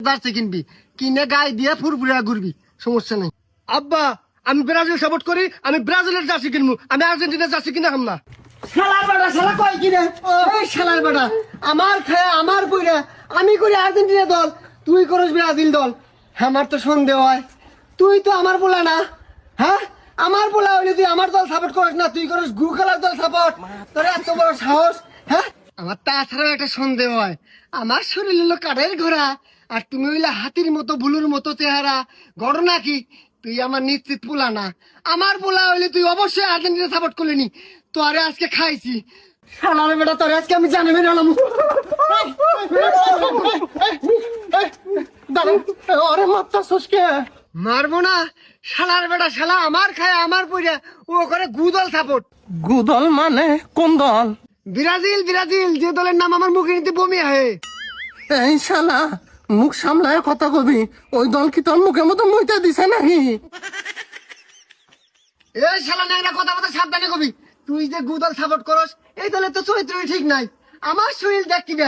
Jersey কিনবি, কিনে গায়ে দিয়ে ফুরফুরা ঘুরবি, সমস্যা নেই। আব্বা আমি ব্রাজিল সাপোর্ট করি, আমি ব্রাজিলের জার্সি কিনবো, আমি আর্জেন্টিনার জার্সি কিনে খাম না। শালার বেটা, শালা কয় কিনে, এই শালার বেটা, আমার খায় আমার বইরা, আমি করি আর্জেন্টিনা দল, তুই করিস ব্রাজিল দল। আমার তো সন্দেহ হয় তুই তো আমার বলা না। হ্যাঁ, আমার বলা হইলে তুই আমার দল সাপোর্ট করিস না, তুই করিস গু খেলার দল সাপোর্ট। তোর এত বড় সাহস! হ্যাঁ, আমার তাছাড়াও একটা সন্দেহ হয়, আমার শরীর হলো কাঠের ঘোড়া, আর তুমি হইলে হাতির মতো বুলুর মতো চেহারা। ঘটনা কি, তুই আমার নিশ্চিত পোলা না। আমার পোলা হইলে তুই অবশ্যই আর্জেন্টিনা সাপোর্ট করলি নি, তোরে আজকে খাইছি। শালার বেটা, তোরে আজকে আমি জানি বেরালাম। ওরে মাত্রা সুস্কে মারবো না, শালার বেটা, শালা আমার খায় আমার পইরা, ও করে গুদল সাপোর্ট। গুদল মানে কোন দল? ব্রাজিল, ব্রাজিল, যে দলের নাম আমার মুখে নিতে বমি আহে। এই শালা মুখ সামলায় কথা কবি, ওই দল কি তোর মুখের মতো মুইতে দিছে নাকি? এই শালা ন্যাংরা, কথা কথা সাবধানে কবি। তুই যে গুদল সাপোর্ট করস, এই দলের তো চরিত্রই ঠিক নাই। আমার শরীর দেখ কিনা,